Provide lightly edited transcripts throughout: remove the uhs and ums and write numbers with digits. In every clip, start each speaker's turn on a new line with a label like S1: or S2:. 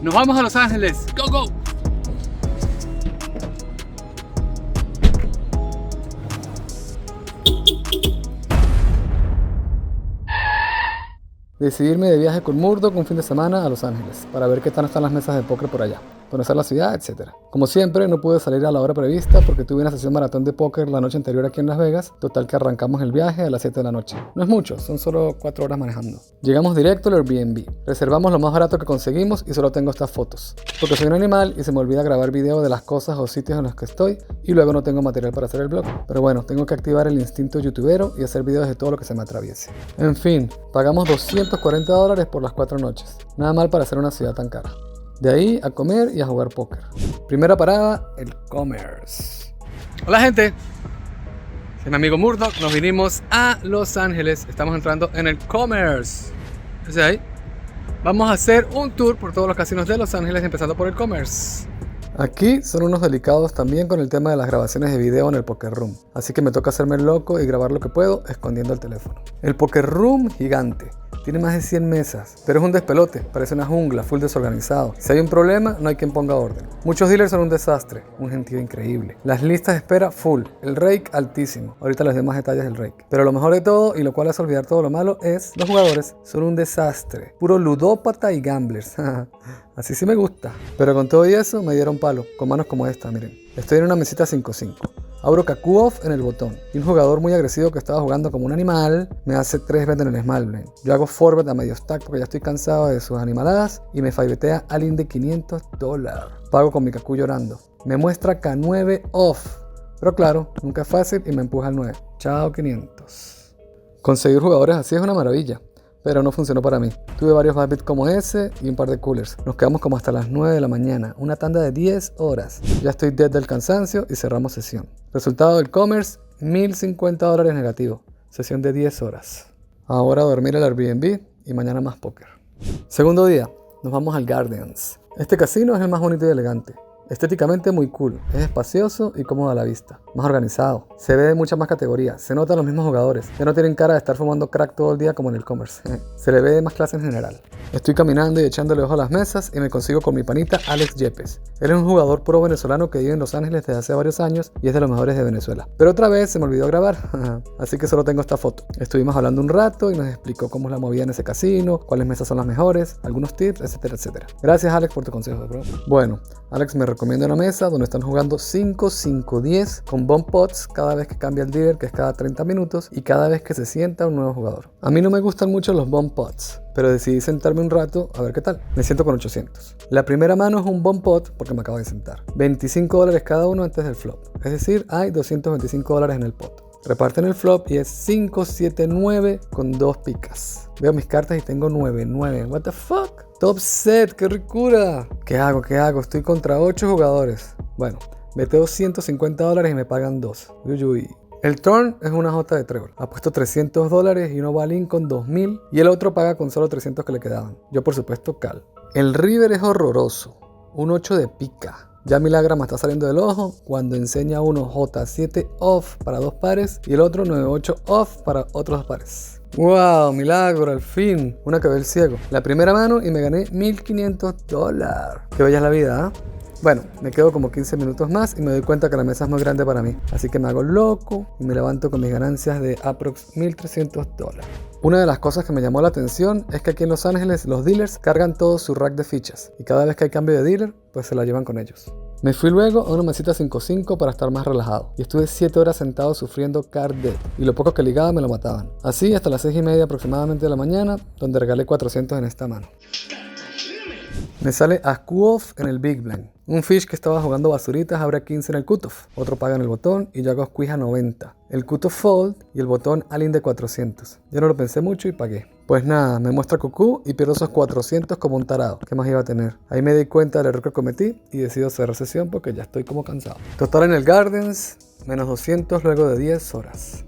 S1: Nos vamos a Los Ángeles. Go, go.
S2: Decidí irme de viaje con Murdoch un fin de semana a Los Ángeles para ver qué tal están las mesas de póker por allá, conocer la ciudad, etc. Como siempre, no pude salir a la hora prevista porque tuve una sesión maratón de póker la noche anterior aquí en Las Vegas, total que arrancamos el viaje a las 7 de la noche. No es mucho, son solo 4 horas manejando. Llegamos directo al Airbnb, reservamos lo más barato que conseguimos y solo tengo estas fotos, porque soy un animal y se me olvida grabar video de las cosas o sitios en los que estoy y luego no tengo material para hacer el blog. Pero bueno, tengo que activar el instinto youtubero y hacer videos de todo lo que se me atraviese. En fin, pagamos $240 por las 4 noches, nada mal para hacer una ciudad tan cara. De ahí a comer y a jugar póker. Primera parada, el Commerce.
S1: Hola gente, soy mi amigo Murdoch, nos vinimos a Los Ángeles, estamos entrando en el Commerce. Entonces ahí vamos a hacer un tour por todos los casinos de Los Ángeles, empezando por el Commerce.
S2: Aquí son unos delicados también con el tema de las grabaciones de video en el Poker Room, así que me toca hacerme el loco y grabar lo que puedo escondiendo el teléfono. El Poker Room gigante. Tiene más de 100 mesas, pero es un despelote, parece una jungla, full desorganizado. Si hay un problema, no hay quien ponga orden. Muchos dealers son un desastre, un gentío increíble. Las listas de espera full, el rake altísimo. Ahorita les doy más detalles del rake. Pero lo mejor de todo, y lo cual es olvidar todo lo malo, es los jugadores son un desastre. Puro ludópata y gamblers. Así sí me gusta. Pero con todo y eso, me dieron palo, con manos como esta, miren. Estoy en una mesita 5-5. Abro Kaku off en el botón y un jugador muy agresivo que estaba jugando como un animal me hace 3-bet en el small blind. Yo hago 4-bet a medio stack porque ya estoy cansado de sus animaladas y me 5-betea al in de $500. Pago con mi Kaku llorando. Me muestra K9 off, pero claro, nunca es fácil y me empuja al 9. Chao 500. Conseguir jugadores así es una maravilla, pero no funcionó para mí. Tuve varios bad beats como ese y un par de coolers. Nos quedamos como hasta las 9 de la mañana, una tanda de 10 horas. Ya estoy dead del cansancio y cerramos sesión. Resultado del Commerce, $1,050 negativo. Sesión de 10 horas. Ahora a dormir al Airbnb y mañana más póker. Segundo día, nos vamos al Gardens. Este casino es el más bonito y elegante. Estéticamente muy cool, es espacioso y cómodo a la vista, más organizado, se ve de mucha más categoría, se notan los mismos jugadores, ya no tienen cara de estar fumando crack todo el día como en el Commerce, se le ve de más clase en general. Estoy caminando y echándole ojo a las mesas y me consigo con mi panita Alex Yepes. Él es un jugador pro venezolano que vive en Los Ángeles desde hace varios años y es de los mejores de Venezuela. Pero otra vez se me olvidó grabar, así que solo tengo esta foto. Estuvimos hablando un rato y nos explicó cómo es la movida en ese casino, cuáles mesas son las mejores, algunos tips, etcétera, etcétera. Gracias Alex por tu consejo, bro. Bueno, Alex me recomienda una mesa donde están jugando 5-5-10 con bomb pots cada vez que cambia el dealer, que es cada 30 minutos, y cada vez que se sienta un nuevo jugador. A mí no me gustan mucho los bomb pots, pero decidí sentarme un rato a ver qué tal. Me siento con 800. La primera mano es un bomb pot porque me acabo de sentar. $25 cada uno antes del flop. Es decir, hay $225 en el pot. Reparten el flop y es 5-7-9 con 2 picas. Veo mis cartas y tengo 9-9. What the fuck? Top set, qué ricura. ¿Qué hago? Estoy contra 8 jugadores. Bueno, meteo $150 y me pagan 2. Uy. El turn es una jota de trébol. Apuesto $300 y uno va all-in con 2,000 y el otro paga con solo 300 que le quedaban. Yo por supuesto cal. El river es horroroso. Un 8 de pica. Ya mi lágrima está saliendo del ojo cuando enseña uno J7 off para 2 pares y el otro 9-8 off para otros 2 pares. ¡Wow! Milagro, al fin. Una que ve el ciego. La primera mano y me gané $1,500. Qué bella es la vida, ¿eh? Bueno, me quedo como 15 minutos más y me doy cuenta que la mesa es muy grande para mí. Así que me hago loco y me levanto con mis ganancias de aprox $1,300. Una de las cosas que me llamó la atención es que aquí en Los Ángeles los dealers cargan todo su rack de fichas y cada vez que hay cambio de dealer, pues se la llevan con ellos. Me fui luego a una mesita 5-5 para estar más relajado y estuve 7 horas sentado sufriendo card debt y lo poco que ligaba me lo mataban. Así hasta las 6:30 aproximadamente de la mañana, donde regalé 400 en esta mano. Me sale a Q-Off en el Big Blind. Un fish que estaba jugando basuritas abre a 15 en el cutoff. Otro paga en el botón y yo hago squeeze a 90. El cutoff fold y el botón all-in de 400. Yo no lo pensé mucho y pagué. Pues nada, me muestra cucú y pierdo esos 400 como un tarado. ¿Qué más iba a tener? Ahí me di cuenta del error que cometí y decido cerrar sesión porque ya estoy como cansado. Total en el Gardens, menos 200 luego de 10 horas.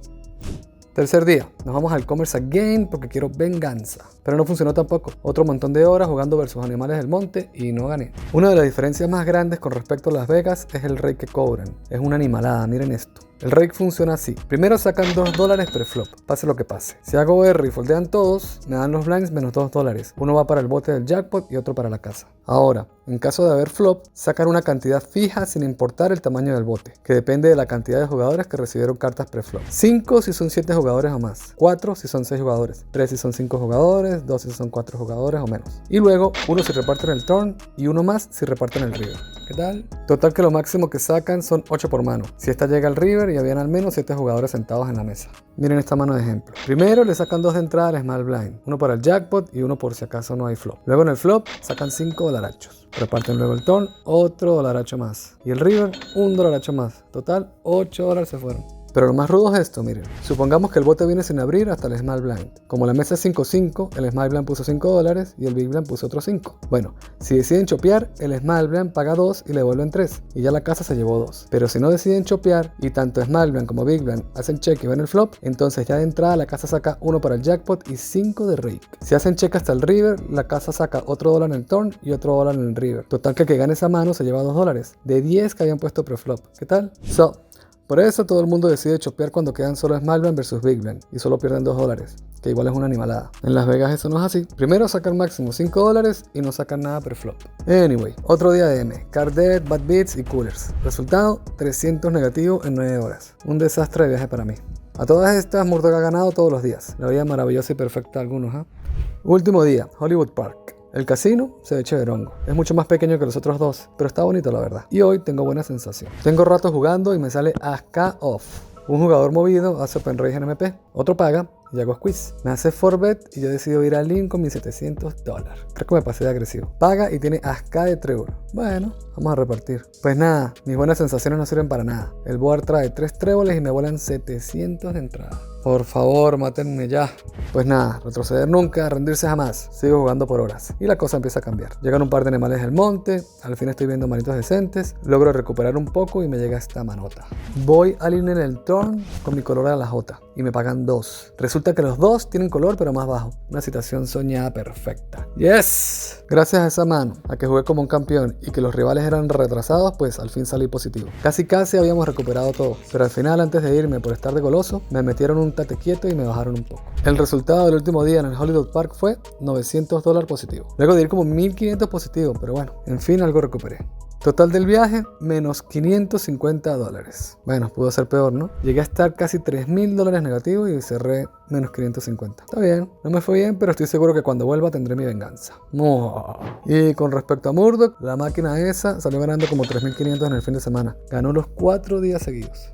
S2: Tercer día, nos vamos al Commerce again porque quiero venganza. Pero no funcionó tampoco. Otro montón de horas jugando versus animales del monte y no gané. Una de las diferencias más grandes con respecto a Las Vegas es el rate que cobran. Es una animalada, miren esto. El rake funciona así. Primero sacan $2 preflop, pase lo que pase. Si hago R y foldean todos, me dan los blinds menos $2. Uno va para el bote del jackpot y otro para la casa. Ahora, en caso de haber flop, sacan una cantidad fija sin importar el tamaño del bote, que depende de la cantidad de jugadores que recibieron cartas preflop. 5 si son 7 jugadores o más, 4 si son 6 jugadores, 3 si son 5 jugadores, 2 si son 4 jugadores o menos. Y luego, uno si reparten el turn y uno más si reparten el river. ¿Qué tal? Total que lo máximo que sacan son 8 por mano. Si esta llega al river y habían al menos 7 jugadores sentados en la mesa. Miren esta mano de ejemplo. Primero le sacan 2 de entrada al small blind, uno para el jackpot y uno por si acaso no hay flop. Luego en el flop sacan $5. Reparten luego el turn, otro $1 más. Y el river, $1 más. Total, $8 se fueron. Pero lo más rudo es esto, miren. Supongamos que el bote viene sin abrir hasta el small blind. Como la mesa es 5-5, el small blind puso $5 y el big blind puso otros 5. Bueno, si deciden chopear, el small blind paga 2 y le devuelven 3. Y ya la casa se llevó 2. Pero si no deciden chopear y tanto small blind como big blind hacen check y ven el flop, entonces ya de entrada la casa saca 1 para el jackpot y 5 de rake. Si hacen check hasta el river, la casa saca otro $1 en el turn y otro $1 en el river. Total que el que gane esa mano se lleva $2 de 10 que habían puesto preflop. ¿Qué tal? Por eso todo el mundo decide chopear cuando quedan solo small blind versus big blind y solo pierden $2, que igual es una animalada. En Las Vegas eso no es así. Primero sacan máximo $5 y no sacan nada preflop. Anyway, otro día de M, card dead, bad beats y coolers. Resultado, 300 negativo en 9 horas. Un desastre de viaje para mí. A todas estas, Murdoch ha ganado todos los días. La vida maravillosa y perfecta de algunos, ¿eh? Último día, Hollywood Park. El casino se ve chéverongo. Es mucho más pequeño que los otros dos, pero está bonito la verdad. Y hoy tengo buena sensación. Tengo rato jugando y me sale ASK off. Un jugador movido hace open raise en MP, otro paga y hago squeeze. Me hace 4bet y yo decido ir al link con mis $700. Creo que me pasé de agresivo. Paga y tiene ASK de trébol. Bueno, vamos a repartir. Pues nada, mis buenas sensaciones no sirven para nada. El board trae 3 tréboles y me vuelan 700 de entrada. Por favor, mátenme ya. Pues nada, retroceder nunca, rendirse jamás. Sigo jugando por horas. Y la cosa empieza a cambiar. Llegan un par de animales del monte, al fin estoy viendo manitos decentes, logro recuperar un poco y me llega esta manota. Voy al in en el turn con mi color a la J y me pagan 2. Resulta que los dos tienen color pero más bajo. Una situación soñada perfecta. ¡Yes! Gracias a esa mano, a que jugué como un campeón y que los rivales eran retrasados, pues al fin salí positivo. Casi habíamos recuperado todo, pero al final antes de irme por estar de goloso, me metieron un tate quieto y me bajaron un poco. El resultado del último día en el Hollywood Park fue $900 positivo. Luego de ir como 1500 positivo, pero bueno, en fin algo recuperé. Total del viaje, menos $550. Bueno, pudo ser peor, ¿no? Llegué a estar casi $3000 negativo y cerré menos 550. Está bien, no me fue bien, pero estoy seguro que cuando vuelva tendré mi venganza. Y con respecto a Murdoch, la máquina esa salió ganando como 3500 en el fin de semana. Ganó los 4 días seguidos.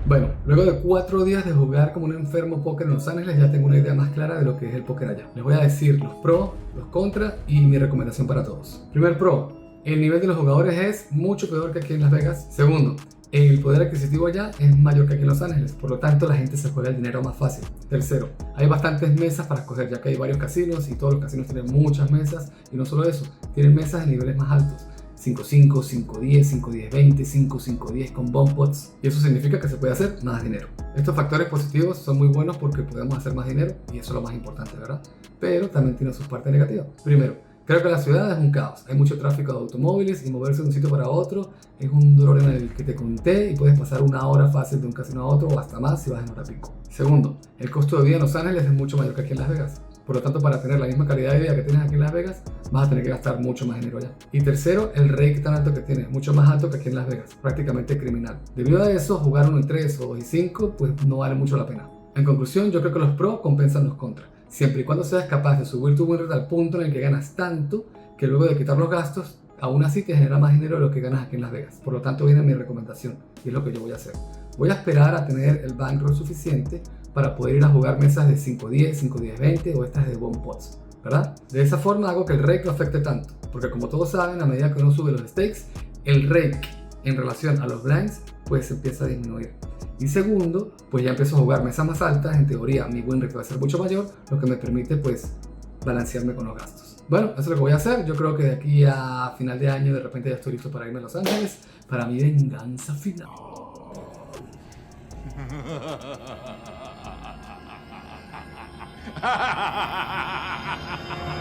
S2: Bueno, luego de 4 días de jugar como un enfermo póker en Los Ángeles, ya tengo una idea más clara de lo que es el póker allá. Les voy a decir los pros, los contras y mi recomendación para todos. Primer pro, el nivel de los jugadores es mucho peor que aquí en Las Vegas. Segundo, el poder adquisitivo allá es mayor que aquí en Los Ángeles, por lo tanto la gente se juega el dinero más fácil. Tercero, hay bastantes mesas para escoger, ya que hay varios casinos y todos los casinos tienen muchas mesas, y no solo eso, tienen mesas de niveles más altos. 5-5, 5-10, 5-10-20, 5-5-10 con bomb pots, y eso significa que se puede hacer más dinero. Estos factores positivos son muy buenos porque podemos hacer más dinero y eso es lo más importante, ¿verdad? Pero también tiene sus partes negativas. Primero, creo que la ciudad es un caos, hay mucho tráfico de automóviles y moverse de un sitio para otro es un dolor en el que te conté y puedes pasar 1 hora fácil de un casino a otro o hasta más si vas en hora pico. Segundo, el costo de vida en Los Ángeles es mucho mayor que aquí en Las Vegas. Por lo tanto, para tener la misma calidad de vida que tienes aquí en Las Vegas, vas a tener que gastar mucho más dinero allá. Y tercero, el rate tan alto que tienes, mucho más alto que aquí en Las Vegas, prácticamente criminal. Debido a eso, jugar 1 y 3 o 2 y 5, pues no vale mucho la pena. En conclusión, yo creo que los pros compensan los contras, siempre y cuando seas capaz de subir tu win rate al punto en el que ganas tanto que luego de quitar los gastos, aún así te genera más dinero de lo que ganas aquí en Las Vegas. Por lo tanto, viene mi recomendación y es lo que yo voy a hacer. Voy a esperar a tener el bankroll suficiente para poder ir a jugar mesas de 5-10, 5-10-20 o estas de bomb pots, ¿verdad? De esa forma hago que el rake no afecte tanto, porque como todos saben, a medida que uno sube los stakes, el rake en relación a los blinds pues empieza a disminuir. Y segundo, pues ya empiezo a jugar mesas más altas, en teoría mi win rate va a ser mucho mayor, lo que me permite pues balancearme con los gastos. Bueno, eso es lo que voy a hacer. Yo creo que de aquí a final de año de repente ya estoy listo para irme a Los Ángeles para mi venganza final.
S3: Ha ha ha ha ha!